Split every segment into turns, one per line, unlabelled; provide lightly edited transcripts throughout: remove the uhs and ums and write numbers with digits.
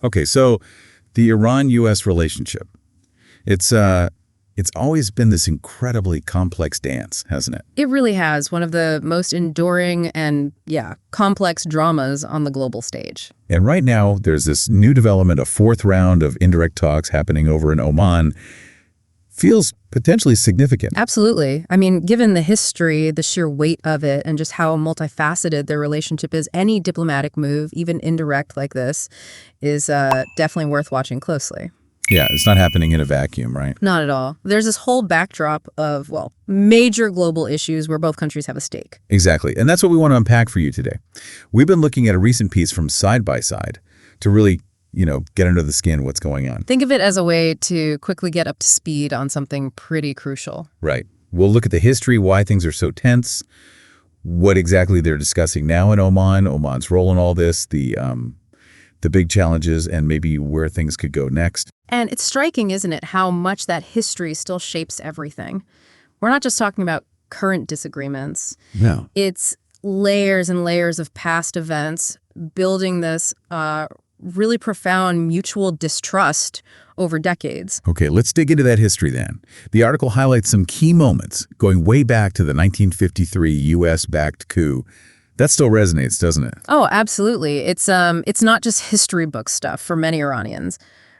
Okay, so the Iran-U.S. relationship, it's always been this incredibly complex dance, hasn't it?
It really has. One of the most enduring and, complex dramas on the global stage.
And right now, there's this new development, a fourth round of indirect talks happening over in Oman. Feels potentially significant.
Absolutely. I mean, given the history, the sheer weight of it, and just how multifaceted their relationship is, any diplomatic move, even indirect like this, is definitely worth watching closely.
Yeah, it's not happening in a vacuum, right?
Not at all. There's this whole backdrop of, major global issues where both countries have a stake.
Exactly. And that's what we want to unpack for you today. We've been looking at a recent piece from SideBySide to really get under the skin what's going on.
Think of it as a way to quickly get up to speed on something pretty crucial.
Right. We'll look at the history, why things are so tense, what exactly they're discussing now in Oman, Oman's role in all this, the big challenges, and maybe where things could go next.
And it's striking, isn't it, how much that history still shapes everything. We're not just talking about current disagreements.
No.
It's layers and layers of past events building this really profound mutual distrust over decades.
Okay, let's dig into that history then. The article highlights some key moments going way back to the 1953 U.S.-backed coup. That still resonates, doesn't it?
Oh, absolutely. It's not just history book stuff for many Iranians.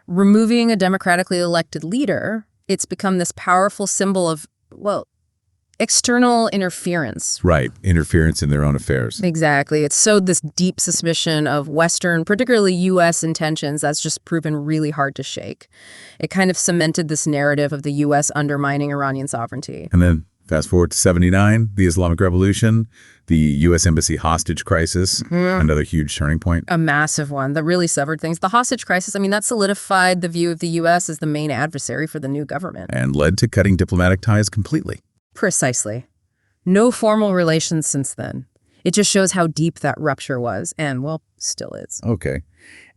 Removing a democratically elected leader, it's become this powerful symbol of, external interference.
Right, interference in their own affairs.
Exactly. It's sowed this deep suspicion of Western, particularly U.S. intentions that's just proven really hard to shake. It kind of cemented this narrative of the U.S. undermining Iranian sovereignty.
And then fast forward to 79, the Islamic Revolution, the U.S. Embassy hostage crisis, another huge turning point.
A massive one that really severed things. The hostage crisis, that solidified the view of the U.S. as the main adversary for the new government.
And led to cutting diplomatic ties completely.
Precisely. No formal relations since then. It just shows how deep that rupture was and, still is.
Okay.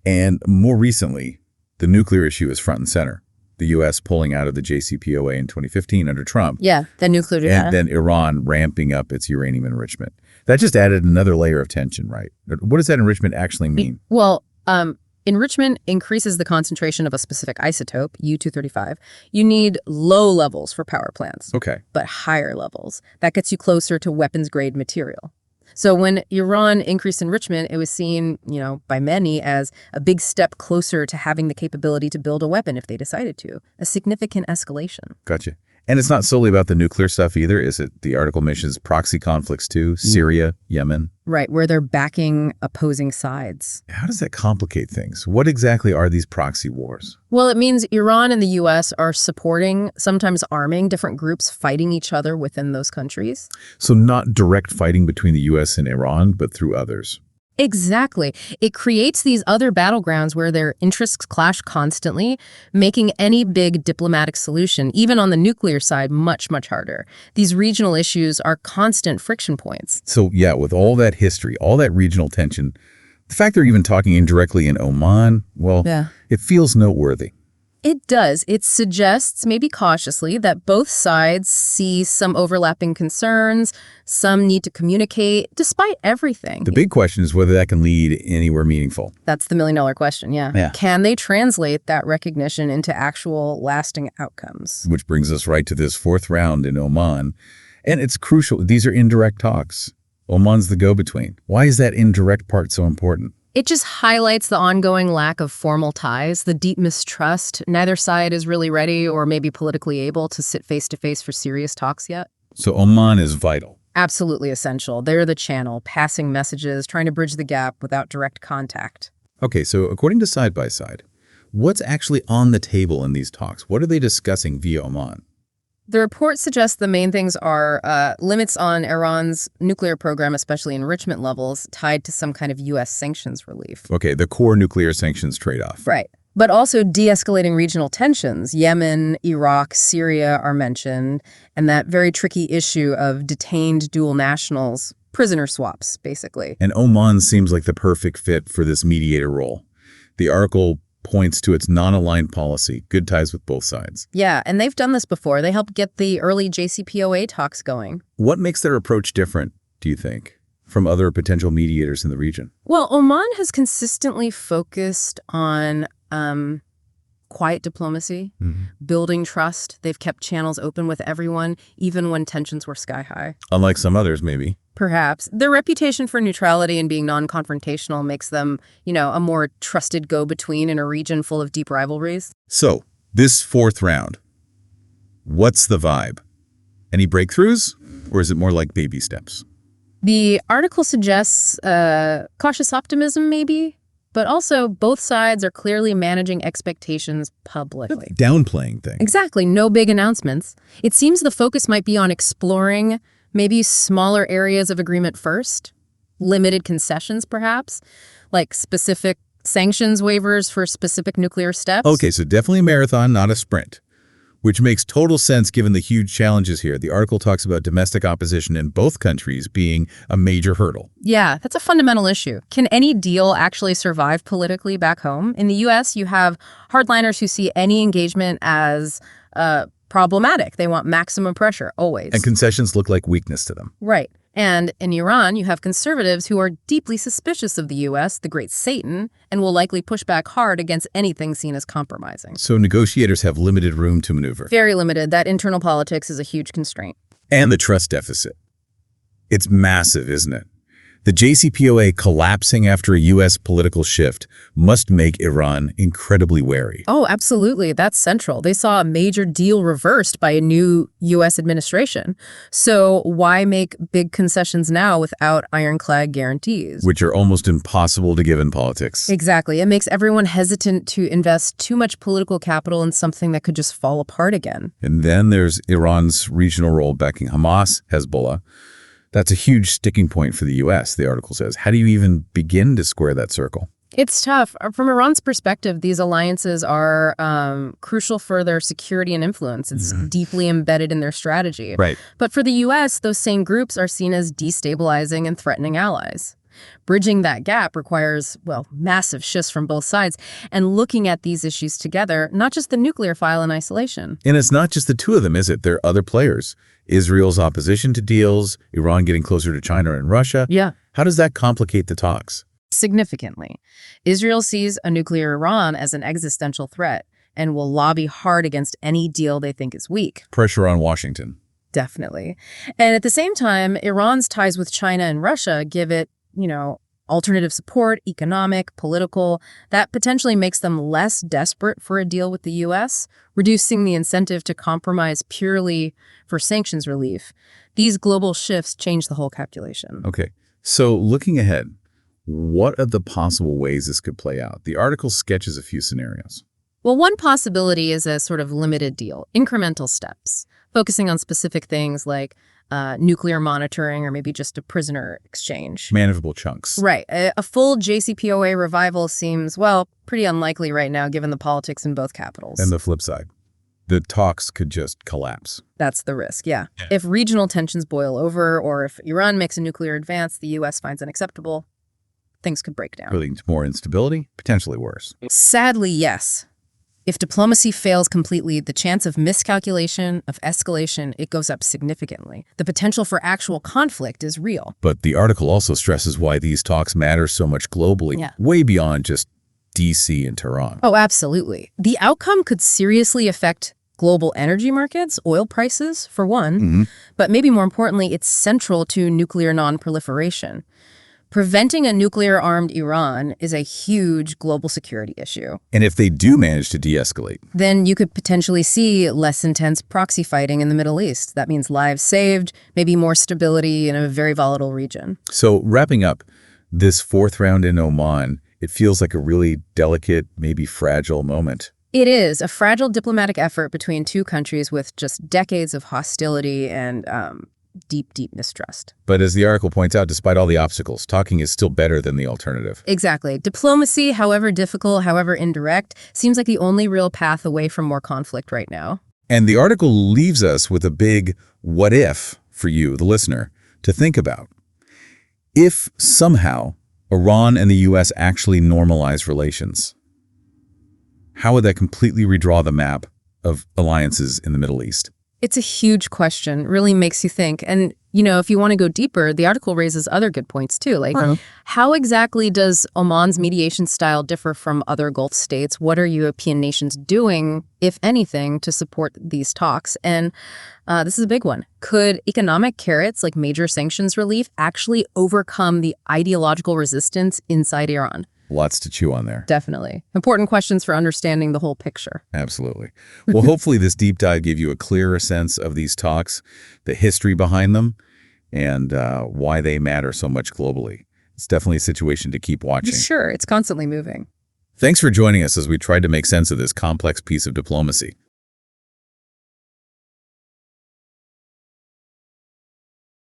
And more recently, the nuclear issue is front and center. The U.S. pulling out of the JCPOA in 2015 under Trump.
Yeah, the nuclear data.
And then Iran ramping up its uranium enrichment. That just added another layer of tension, right? What does that enrichment actually mean?
Enrichment increases the concentration of a specific isotope, U-235. You need low levels for power plants.
Okay.
But higher levels. That gets you closer to weapons-grade material. So when Iran increased enrichment, it was seen, by many as a big step closer to having the capability to build a weapon if they decided to. A significant escalation.
Gotcha. And it's not solely about the nuclear stuff either, is it? The article mentions proxy conflicts too, Syria, Yemen.
Right, where they're backing opposing sides.
How does that complicate things? What exactly are these proxy wars?
Well, it means Iran and the U.S. are supporting, sometimes arming, different groups fighting each other within those countries.
So not direct fighting between the U.S. and Iran, but through others.
Exactly. It creates these other battlegrounds where their interests clash constantly, making any big diplomatic solution, even on the nuclear side, much, much harder. These regional issues are constant friction points.
So yeah, with all that history, all that regional tension, the fact they're even talking indirectly in Oman, it feels noteworthy.
It does. It suggests, maybe cautiously, that both sides see some overlapping concerns, some need to communicate, despite everything.
The big question is whether that can lead anywhere meaningful.
That's the million-dollar question, yeah. Can they translate that recognition into actual lasting outcomes?
Which brings us right to this fourth round in Oman. And it's crucial. These are indirect talks. Oman's the go-between. Why is that indirect part so important?
It just highlights the ongoing lack of formal ties, the deep mistrust. Neither side is really ready or maybe politically able to sit face-to-face for serious talks yet.
So Oman is vital.
Absolutely essential. They're the channel, passing messages, trying to bridge the gap without direct contact.
Okay, so according to SideBySide, what's actually on the table in these talks? What are they discussing via Oman?
The report suggests the main things are limits on Iran's nuclear program, especially enrichment levels, tied to some kind of U.S. sanctions relief.
Okay, the core nuclear sanctions trade-off.
Right. But also de-escalating regional tensions. Yemen, Iraq, Syria are mentioned, and that very tricky issue of detained dual nationals, prisoner swaps, basically.
And Oman seems like the perfect fit for this mediator role. The article points to its non-aligned policy, good ties with both sides.
Yeah, and they've done this before. They helped get the early JCPOA talks going.
What makes their approach different, do you think, from other potential mediators in the region?
Well, Oman has consistently focused on quiet diplomacy, building trust. They've kept channels open with everyone, even when tensions were sky high.
Unlike some others, maybe.
Perhaps. Their reputation for neutrality and being non-confrontational makes them, a more trusted go-between in a region full of deep rivalries.
So, this fourth round, what's the vibe? Any breakthroughs, or is it more like baby steps?
The article suggests cautious optimism, maybe, but also both sides are clearly managing expectations publicly.
Downplaying things.
Exactly. No big announcements. It seems the focus might be on exploring maybe smaller areas of agreement first, limited concessions perhaps, like specific sanctions waivers for specific nuclear steps.
Okay, so definitely a marathon, not a sprint, which makes total sense given the huge challenges here. The article talks about domestic opposition in both countries being a major hurdle.
Yeah, that's a fundamental issue. Can any deal actually survive politically back home? In the U.S., you have hardliners who see any engagement as problematic. They want maximum pressure, always.
And concessions look like weakness to them.
Right. And in Iran, you have conservatives who are deeply suspicious of the U.S., the great Satan, and will likely push back hard against anything seen as compromising.
So negotiators have limited room to maneuver.
Very limited. That internal politics is a huge constraint.
And the trust deficit. It's massive, isn't it? The JCPOA collapsing after a U.S. political shift must make Iran incredibly wary.
Oh, absolutely. That's central. They saw a major deal reversed by a new U.S. administration. So why make big concessions now without ironclad guarantees?
Which are almost impossible to give in politics.
Exactly. It makes everyone hesitant to invest too much political capital in something that could just fall apart again.
And then there's Iran's regional role backing Hamas, Hezbollah. That's a huge sticking point for the U.S., the article says. How do you even begin to square that circle?
It's tough. From Iran's perspective, these alliances are crucial for their security and influence. It's deeply embedded in their strategy.
Right.
But for the U.S., those same groups are seen as destabilizing and threatening allies. Bridging that gap requires, massive shifts from both sides and looking at these issues together, not just the nuclear file in isolation.
And it's not just the two of them, is it? There are other players. Israel's opposition to deals, Iran getting closer to China and Russia.
Yeah.
How does that complicate the talks?
Significantly. Israel sees a nuclear Iran as an existential threat and will lobby hard against any deal they think is weak.
Pressure on Washington.
Definitely. And at the same time, Iran's ties with China and Russia give it, alternative support, economic, political, that potentially makes them less desperate for a deal with the U.S., reducing the incentive to compromise purely for sanctions relief. These global shifts change the whole calculation.
Okay, so looking ahead, what are the possible ways this could play out? The article sketches a few scenarios.
Well, one possibility is a sort of limited deal, incremental steps, focusing on specific things like nuclear monitoring or maybe just a prisoner exchange.
Manageable chunks.
Right. A full JCPOA revival seems, pretty unlikely right now given the politics in both capitals.
And the flip side, the talks could just collapse.
That's the risk, yeah. If regional tensions boil over or if Iran makes a nuclear advance the U.S. finds unacceptable, things could break down.
Leading to more instability, potentially worse.
Sadly, yes. If diplomacy fails completely, the chance of miscalculation, of escalation, it goes up significantly. The potential for actual conflict is real.
But the article also stresses why these talks matter so much globally, way beyond just D.C. and Tehran.
Oh, absolutely. The outcome could seriously affect global energy markets, oil prices, for one, but maybe more importantly, it's central to nuclear non-proliferation. Preventing a nuclear-armed Iran is a huge global security issue.
And if they do manage to de-escalate,
then you could potentially see less intense proxy fighting in the Middle East. That means lives saved, maybe more stability in a very volatile region.
So wrapping up, this fourth round in Oman, it feels like a really delicate, maybe fragile moment.
It is a fragile diplomatic effort between two countries with just decades of hostility and deep, deep mistrust.
But as the article points out, despite all the obstacles, talking is still better than the alternative.
Exactly. Diplomacy, however difficult, however indirect, seems like the only real path away from more conflict right now.
And the article leaves us with a big what if for you, the listener, to think about. If somehow Iran and the U.S. actually normalize relations, how would that completely redraw the map of alliances in the Middle East?
It's a huge question, really makes you think. And if you want to go deeper, the article raises other good points too. Like, how exactly does Oman's mediation style differ from other Gulf states? What are European nations doing, if anything, to support these talks? And this is a big one. Could economic carrots like major sanctions relief actually overcome the ideological resistance inside Iran?
Lots to chew on there.
Definitely. Important questions for understanding the whole picture.
Absolutely. Well, hopefully this deep dive gave you a clearer sense of these talks, the history behind them, and why they matter so much globally. It's definitely a situation to keep watching.
Sure, it's constantly moving.
Thanks for joining us as we tried to make sense of this complex piece of diplomacy.